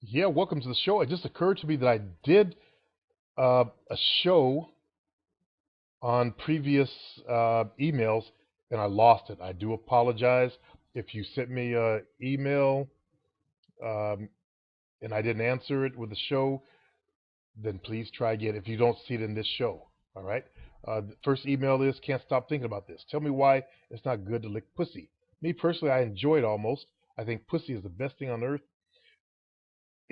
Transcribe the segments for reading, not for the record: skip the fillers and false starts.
Yeah, welcome to the show. It just occurred to me that I did a show on previous emails and I lost it. I do apologize. If you sent me an email um, and I didn't answer it with the show, then please try again if you don't see it in this show. All right. The first email is can't stop thinking about this. Tell me why it's not good to lick pussy. Me personally, I enjoy it almost. I think pussy is the best thing on earth.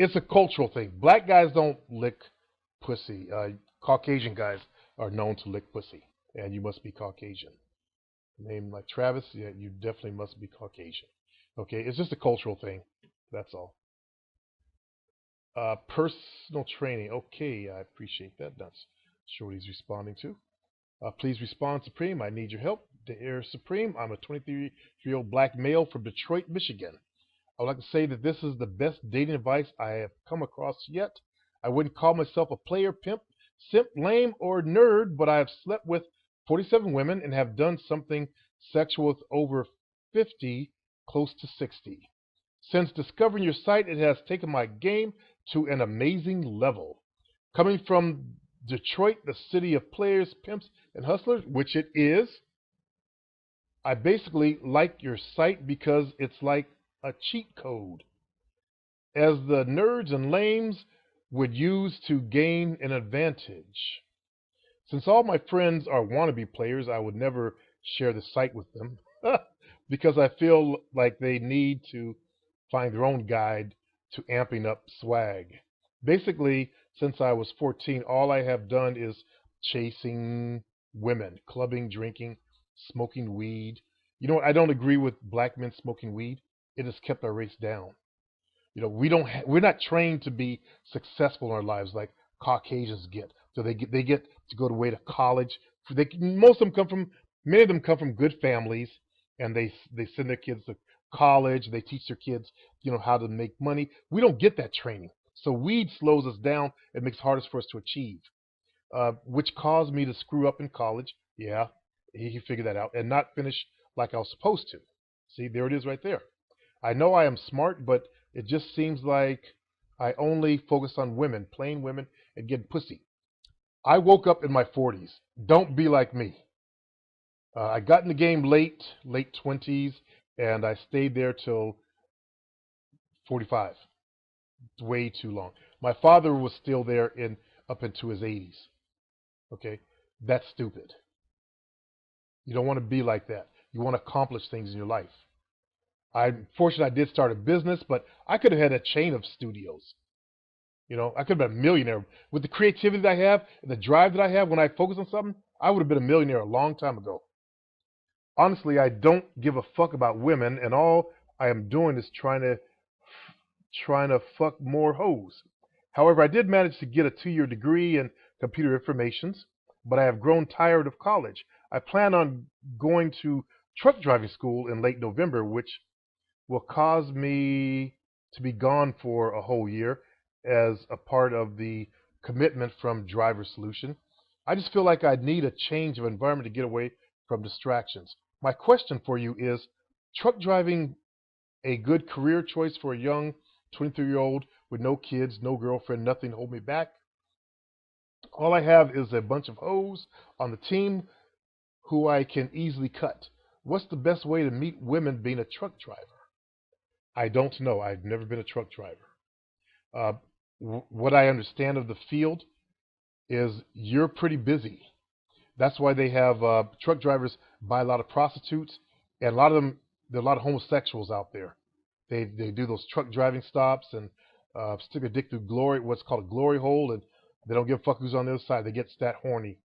It's a cultural thing. Black guys don't lick pussy. Caucasian guys are known to lick pussy, and you must be Caucasian. Name like Travis, yeah, you definitely must be Caucasian. Okay, it's just a cultural thing. That's all. Personal training. Okay, I appreciate that. That's sure what he's responding to. Please respond, Supreme. I need your help. The Air Supreme. I'm a 23-year-old black male from Detroit, Michigan. I would like to say that this is the best dating advice I have come across yet. I wouldn't call myself a player, pimp, simp, lame, or nerd, but I have slept with 47 women and have done something sexual with over 50, close to 60. Since discovering your site, it has taken my game to an amazing level. Coming from Detroit, the city of players, pimps, and hustlers, which it is, I basically like your site because it's like a cheat code, as the nerds and lames would use to gain an advantage. Since all my friends are wannabe players, I would never share the site with them because I feel like they need to find their own guide to amping up swag. Basically, since I was 14, all I have done is chasing women, clubbing, drinking, smoking weed. You know what? I don't agree with black men smoking weed. It has kept our race down. We're not trained to be successful in our lives like Caucasians get. So they get to go away to college. Most of them come from many of them come from good families, and they send their kids to college. They teach their kids how to make money. We don't get that training, so weed slows us down. It makes it hardest for us to achieve, which caused me to screw up in college. Yeah, he figured that out and not finish like I was supposed to. See, there it is right there. I know I am smart, but it just seems like I only focus on women, plain women, and getting pussy. I woke up in my 40s. Don't be like me. I got in the game late 20s, and I stayed there till 45. It's way too long. My father was still there in up into his 80s. Okay, that's stupid. You don't want to be like that. You want to accomplish things in your life. I'm fortunate I did start a business, but I could have had a chain of studios. I could have been a millionaire with the creativity that I have and the drive that I have. When I focus on something, I would have been a millionaire a long time ago. Honestly, I don't give a fuck about women, and all I am doing is trying to fuck more hoes. However, I did manage to get a 2-year degree in computer informations, but I have grown tired of college. I plan on going to truck driving school in late November, which will cause me to be gone for a whole year as a part of the commitment from Driver Solution. I just feel like I need a change of environment to get away from distractions. My question for you is truck driving a good career choice for a young 23-year-old with no kids, no girlfriend, nothing to hold me back? All I have is a bunch of hoes on the team who I can easily cut. What's the best way to meet women being a truck driver? I don't know. I've never been a truck driver. Uh, what I understand of the field is you're pretty busy. That's why they have truck drivers buy a lot of prostitutes, and a lot of them. There are a lot of homosexuals out there. They do those truck driving stops and stick a dick through glory, what's called a glory hole, and they don't give a fuck who's on the other side. They get that horny.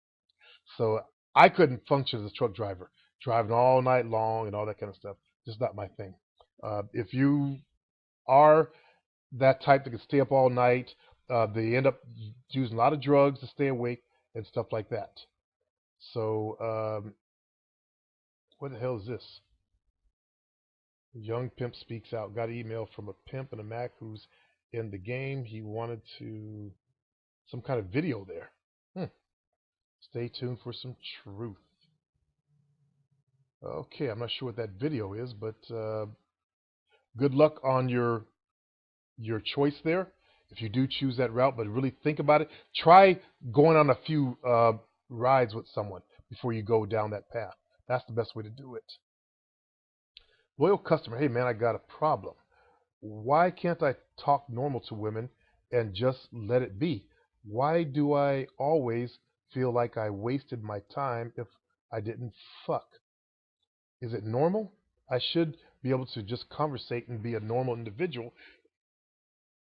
So I couldn't function as a truck driver, driving all night long and all that kind of stuff. Just not my thing. If you are that type that can stay up all night. They end up using a lot of drugs to stay awake and stuff like that. So, what the hell is this? Young pimp speaks out. Got an email from a pimp and a Mac who's in the game. He wanted to some kind of video there. Stay tuned for some truth. Okay, I'm not sure what that video is, but good luck on your your choice there if you do choose that route, but really think about it. Try going on a few rides with someone before you go down that path. That's the best way to do it. Loyal customer, hey man, I got a problem. Why can't I talk normal to women and just let it be? Why do I always feel like I wasted my time if I didn't fuck? Is it normal? I should be able to just conversate and be a normal individual.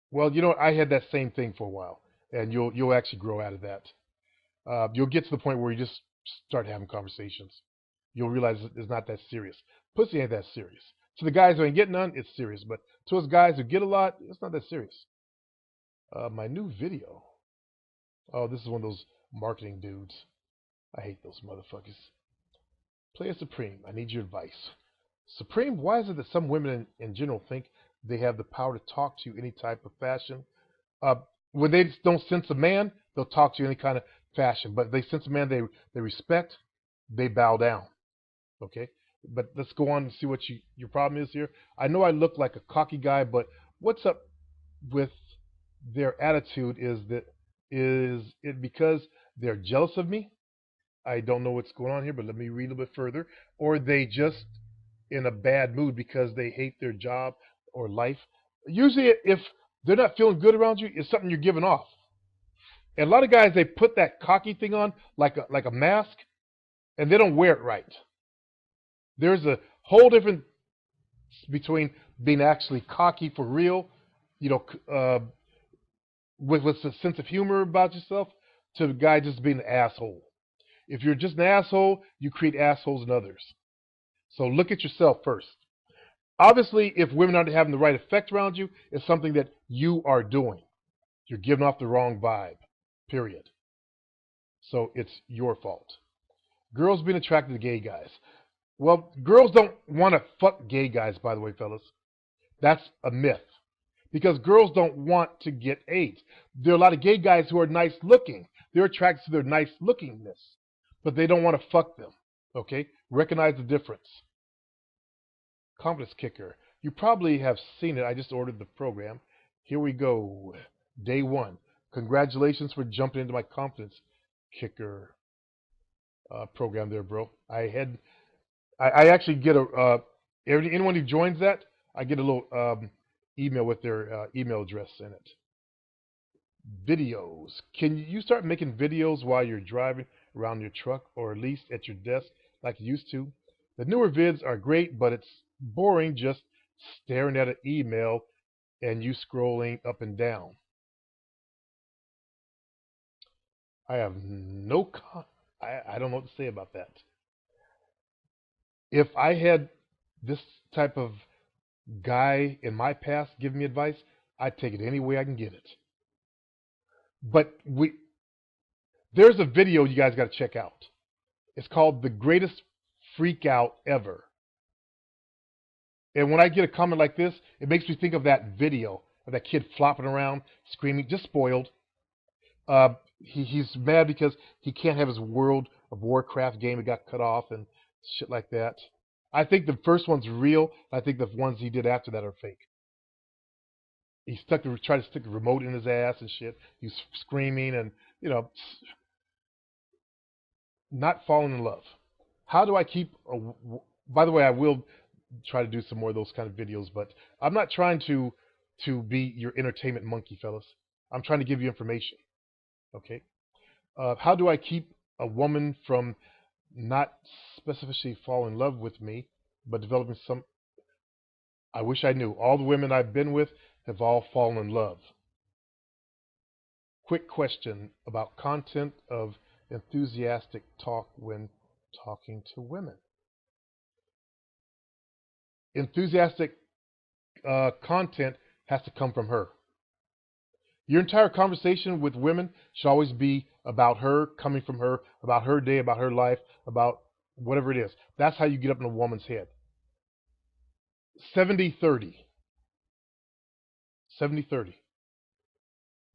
Well, you know what? I had that same thing for a while, and you'll actually grow out of that. You'll get to the point where you just start having conversations. You'll realize it's not that serious. Pussy ain't that serious. To the guys who ain't getting none, it's serious. But to us guys who get a lot, it's not that serious. My new video. Oh, this is one of those marketing dudes. I hate those motherfuckers. Player Supreme, I need your advice. Supreme, why is it that some women in general think they have the power to talk to you any type of fashion? Uh, when they don't sense a man, they'll talk to you any kind of fashion. But if they sense a man they respect, they bow down. Okay? But let's go on and see what your problem is here. I know I look like a cocky guy, but what's up with their attitude? Is it because they're jealous of me? I don't know what's going on here, but let me read a little bit further. Or they just in a bad mood because they hate their job or life. Usually, if they're not feeling good around you, it's something you're giving off. And a lot of guys, they put that cocky thing on like a mask, and they don't wear it right. There's a whole difference between being actually cocky for real, you know, with a sense of humor about yourself, to the guy just being an asshole. If you're just an asshole, you create assholes in others. So look at yourself first. Obviously, if women aren't having the right effect around you, it's something that you are doing. You're giving off the wrong vibe, period. So it's your fault. Girls being attracted to gay guys. Well, girls don't want to fuck gay guys, by the way, fellas. That's a myth. Because girls don't want to get AIDS. There are a lot of gay guys who are nice looking. They're attracted to their nice lookingness. But they don't want to fuck them. Okay? Recognize the difference. Confidence kicker. You probably have seen it. I just ordered the program. Here we go. Day 1. Congratulations for jumping into my confidence kicker program there, bro. I actually get anyone who joins that, I get a little email with their email address in it. Videos. Can you start making videos while you're driving around your truck or at least at your desk like you used to? The newer vids are great, but it's boring just staring at an email and you scrolling up and down. I have I don't know what to say about that. If I had this type of guy in my past giving me advice, I'd take it any way I can get it. But there's a video you guys got to check out. It's called The Greatest Freak Out Ever. And when I get a comment like this, it makes me think of that video of that kid flopping around, screaming, just spoiled. He's mad because he can't have his World of Warcraft game. It got cut off and shit like that. I think the first one's real. I think the ones he did after that are fake. He tried to stick the remote in his ass and shit. He's screaming and, not falling in love. How do I keep... by the way, I will try to do some more of those kind of videos, but I'm not trying to be your entertainment monkey, fellas. I'm trying to give you information. Okay? How do I keep a woman from not specifically falling in love with me, but developing some... I wish I knew. All the women I've been with have all fallen in love. Quick question about content of enthusiastic talk when talking to women. Enthusiastic content has to come from her. Your entire conversation with women should always be about her, coming from her, about her day, about her life, about whatever it is. That's how you get up in a woman's head. 70-30. 70-30.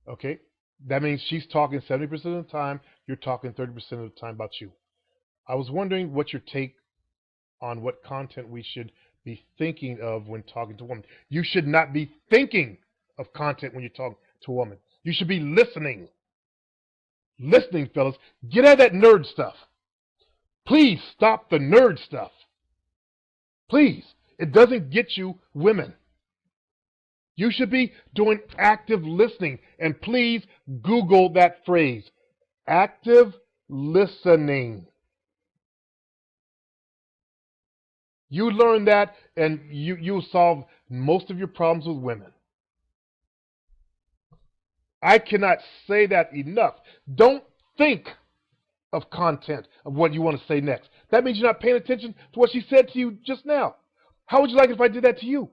Okay? That means she's talking 70% of the time, you're talking 30% of the time about you. I was wondering what your take on what content we should be thinking of when talking to women. You should not be thinking of content when you talk to a woman. You should be listening. Listening, fellas. Get out of that nerd stuff. Please stop the nerd stuff. Please. It doesn't get you women. You should be doing active listening. And please Google that phrase. Active listening. You learn that and you'll solve most of your problems with women. I cannot say that enough. Don't think of content of what you want to say next. That means you're not paying attention to what she said to you just now. How would you like it if I did that to you?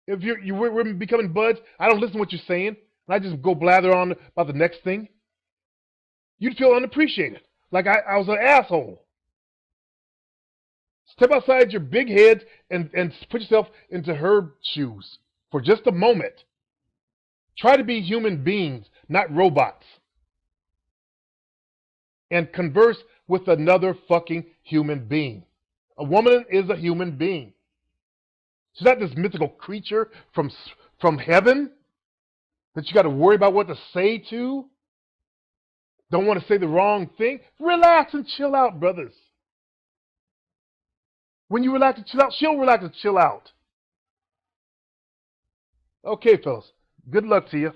If we're becoming buds, I don't listen to what you're saying, and I just go blather on about the next thing. You'd feel unappreciated, like I was an asshole. Step outside your big head and put yourself into her shoes for just a moment. Try to be human beings, not robots. And converse with another fucking human being. A woman is a human being. She's not this mythical creature from heaven that you got to worry about what to say to. Don't want to say the wrong thing. Relax and chill out, brothers. When you relax and chill out, she'll relax and chill out. Okay, fellas. Good luck to you.